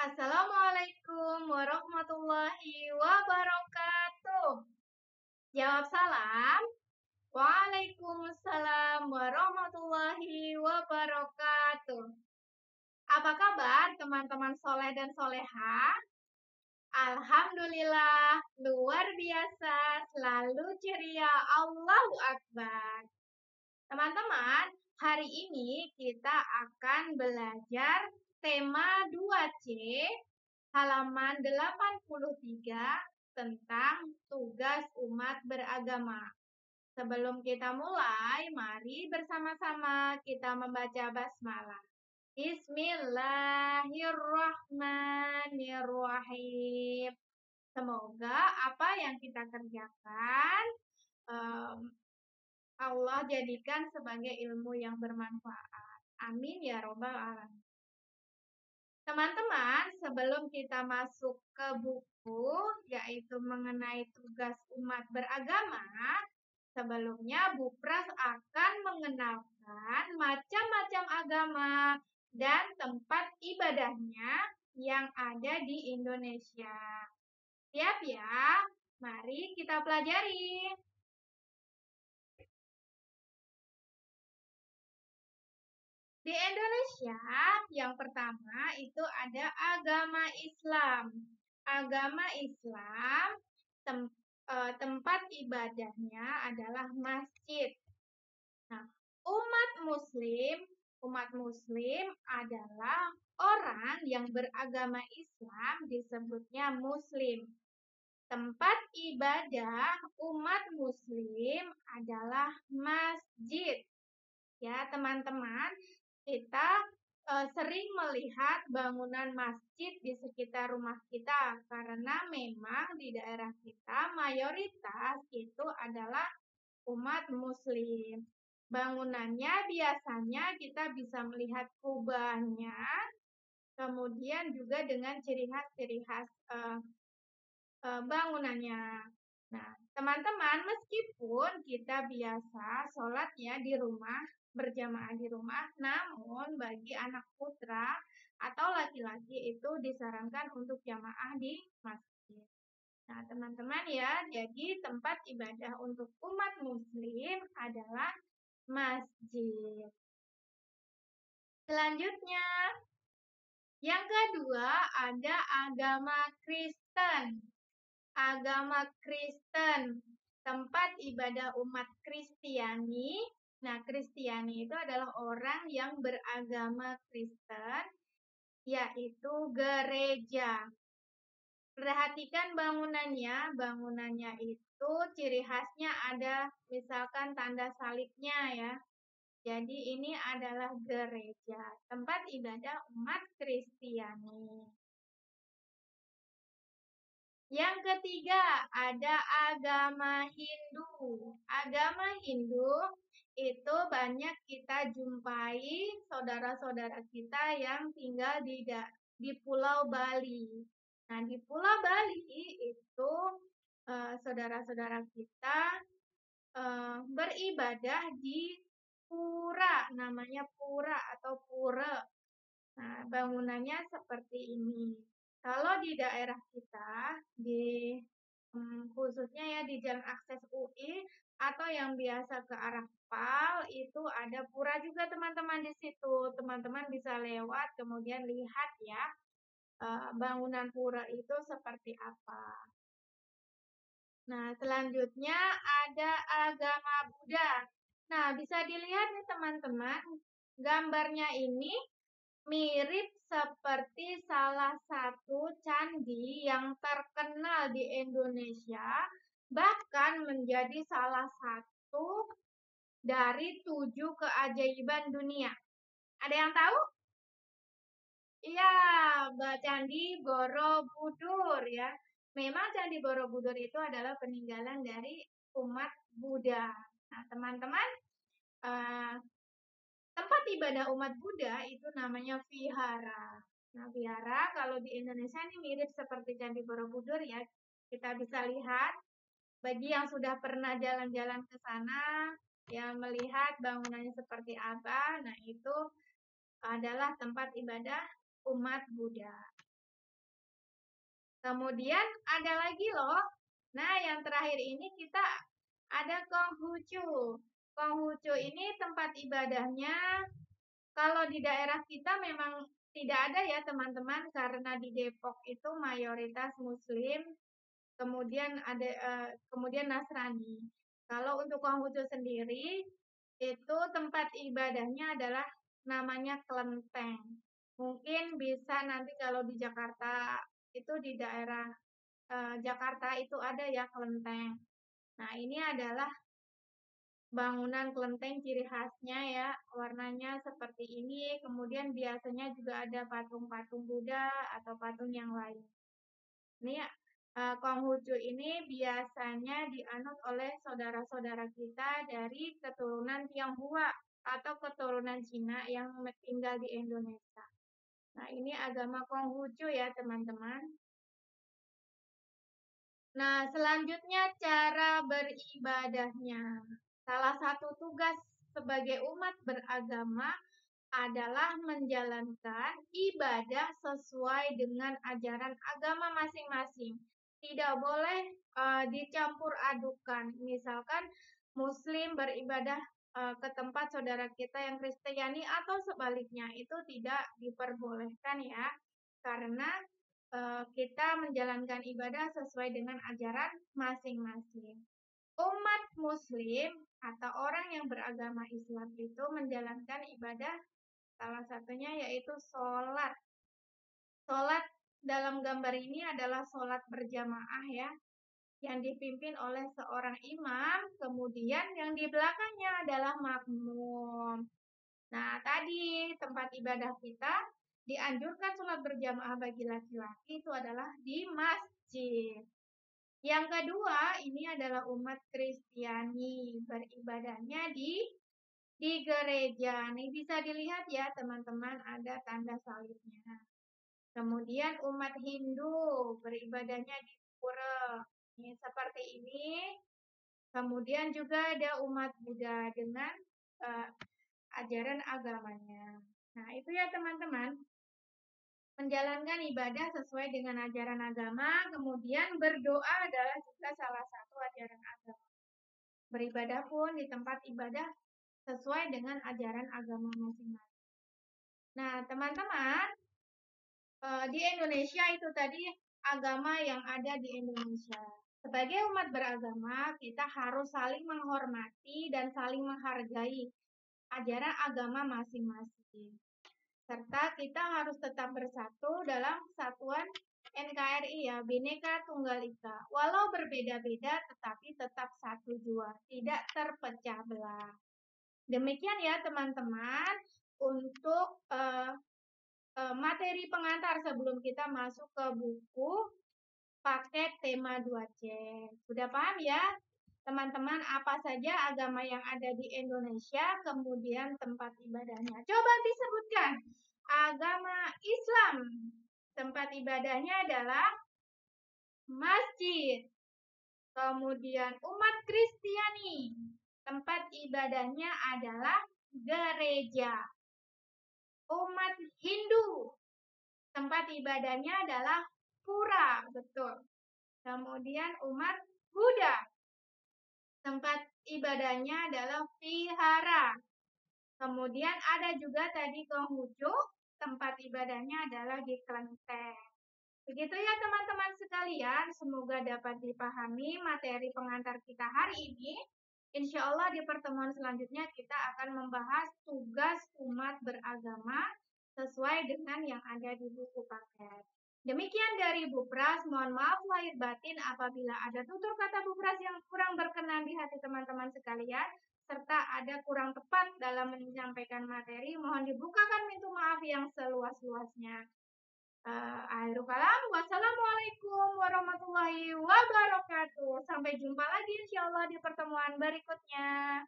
Assalamualaikum warahmatullahi wabarakatuh. Jawab salam. Waalaikumsalam warahmatullahi wabarakatuh. Apa kabar teman-teman soleh dan soleha? Alhamdulillah, luar biasa, selalu ceria, Allahu Akbar. Teman-teman, hari ini kita akan belajar tema 2C halaman 83 tentang tugas umat beragama. Sebelum kita mulai, mari bersama-sama kita membaca basmalah. Bismillahirrahmanirrahim. Semoga apa yang kita kerjakan Allah jadikan sebagai ilmu yang bermanfaat. Amin ya robbal alamin. Teman-teman, sebelum kita masuk ke buku, yaitu mengenai tugas umat beragama, sebelumnya Bu Pras akan mengenalkan macam-macam agama dan tempat ibadahnya yang ada di Indonesia. Siap ya? Mari kita pelajari. Di Indonesia, yang pertama itu ada agama Islam. Agama Islam, tempat ibadahnya adalah masjid. Nah, umat Muslim adalah orang yang beragama Islam disebutnya Muslim. Tempat ibadah umat Muslim adalah masjid. Ya, teman-teman, kita sering melihat bangunan masjid di sekitar rumah kita karena memang di daerah kita mayoritas itu adalah umat Muslim. Bangunannya biasanya kita bisa melihat kubahnya, kemudian juga dengan ciri khas bangunannya. Nah, teman-teman, meskipun kita biasa sholatnya di rumah, berjamaah di rumah, namun bagi anak putra atau laki-laki itu disarankan untuk jamaah di masjid. Nah, teman-teman ya, jadi tempat ibadah untuk umat Muslim adalah masjid. Selanjutnya, yang kedua ada agama Kristen. Agama Kristen, tempat ibadah umat Kristiani. Nah, Kristiani itu adalah orang yang beragama Kristen, yaitu gereja. Perhatikan bangunannya itu ciri khasnya ada misalkan tanda salibnya ya. Jadi ini adalah gereja, tempat ibadah umat Kristiani. Yang ketiga, ada agama Hindu. Agama Hindu itu banyak kita jumpai saudara-saudara kita yang tinggal di Pulau Bali. Nah, di Pulau Bali itu saudara-saudara kita beribadah di pura, namanya pura atau pura. Nah, bangunannya seperti ini. Kalau di daerah kita, khususnya ya di Jalan Akses UI atau yang biasa ke arah PAL, itu ada pura juga teman-teman di situ. Teman-teman bisa lewat, kemudian lihat ya bangunan pura itu seperti apa. Nah, selanjutnya ada agama Buddha. Nah, bisa dilihat nih teman-teman, gambarnya ini mirip seperti salah satu candi yang terkenal di Indonesia, bahkan menjadi salah satu dari 7 keajaiban dunia. Ada yang tahu? Iya, Candi Borobudur ya. Memang Candi Borobudur itu adalah peninggalan dari umat Buddha. Nah, teman-teman, tempat ibadah umat Buddha itu namanya vihara. Nah, vihara kalau di Indonesia ini mirip seperti Candi Borobudur ya. Kita bisa lihat bagi yang sudah pernah jalan-jalan ke sana, yang melihat bangunannya seperti apa. Nah, itu adalah tempat ibadah umat Buddha. Kemudian ada lagi loh. Nah, yang terakhir ini kita ada Konghucu. Konghucu ini tempat ibadahnya kalau di daerah kita memang tidak ada ya teman-teman, karena di Depok itu mayoritas Muslim, kemudian Nasrani. Kalau untuk Konghucu sendiri itu tempat ibadahnya adalah namanya kelenteng. Mungkin bisa nanti kalau di Jakarta itu di daerah Jakarta itu ada ya kelenteng. Nah, ini adalah bangunan kelenteng ciri khasnya ya, warnanya seperti ini. Kemudian biasanya juga ada patung-patung Buddha atau patung yang lain. Ini Konghucu ini biasanya dianut oleh saudara-saudara kita dari keturunan Tionghoa atau keturunan Cina yang tinggal di Indonesia. Nah, ini agama Konghucu ya, teman-teman. Nah, selanjutnya cara beribadahnya. Salah satu tugas sebagai umat beragama adalah menjalankan ibadah sesuai dengan ajaran agama masing-masing. Tidak boleh dicampur adukan. Misalkan Muslim beribadah ke tempat saudara kita yang Kristiani atau sebaliknya, itu tidak diperbolehkan ya. Karena kita menjalankan ibadah sesuai dengan ajaran masing-masing. Umat Muslim atau orang yang beragama Islam itu menjalankan ibadah salah satunya yaitu sholat. Sholat dalam gambar ini adalah sholat berjamaah ya, yang dipimpin oleh seorang imam, kemudian yang di belakangnya adalah makmum. Nah, tadi tempat ibadah kita dianjurkan sholat berjamaah bagi laki-laki itu adalah di masjid. Yang kedua, ini adalah umat Kristiani, beribadahnya di gereja. Nih bisa dilihat ya teman-teman, ada tanda salibnya. Kemudian umat Hindu, beribadahnya di pura. Ini seperti ini. Kemudian juga ada umat Buddha dengan ajaran agamanya. Nah, itu ya teman-teman. Menjalankan ibadah sesuai dengan ajaran agama, kemudian berdoa adalah juga salah satu ajaran agama. Beribadah pun di tempat ibadah sesuai dengan ajaran agama masing-masing. Nah, teman-teman, di Indonesia itu tadi agama yang ada di Indonesia. Sebagai umat beragama, kita harus saling menghormati dan saling menghargai ajaran agama masing-masing. Serta kita harus tetap bersatu dalam satuan NKRI ya, Bhinneka Tunggal Ika. Walau berbeda-beda tetapi tetap satu jua, tidak terpecah belah. Demikian ya teman-teman untuk materi pengantar sebelum kita masuk ke buku paket tema 2C. Sudah paham ya? Teman-teman, apa saja agama yang ada di Indonesia, kemudian tempat ibadahnya. Coba disebutkan. Agama Islam, tempat ibadahnya adalah masjid. Kemudian umat Kristiani, tempat ibadahnya adalah gereja. Umat Hindu, tempat ibadahnya adalah pura, betul. Kemudian umat Buddha, tempat ibadahnya adalah vihara. Kemudian ada juga tadi Konghucu, tempat ibadahnya adalah di kelenteng. Begitu ya teman-teman sekalian, semoga dapat dipahami materi pengantar kita hari ini. Insya Allah di pertemuan selanjutnya kita akan membahas tugas umat beragama sesuai dengan yang ada di buku paket. Demikian dari Bu Pras, mohon maaf lahir batin apabila ada tutur kata Bu Pras yang kurang berkenan di hati teman-teman sekalian, serta ada kurang tepat dalam menyampaikan materi, mohon dibukakan pintu maaf yang seluas-luasnya. Akhirul kalam, wassalamualaikum warahmatullahi wabarakatuh. Sampai jumpa lagi insya Allah di pertemuan berikutnya.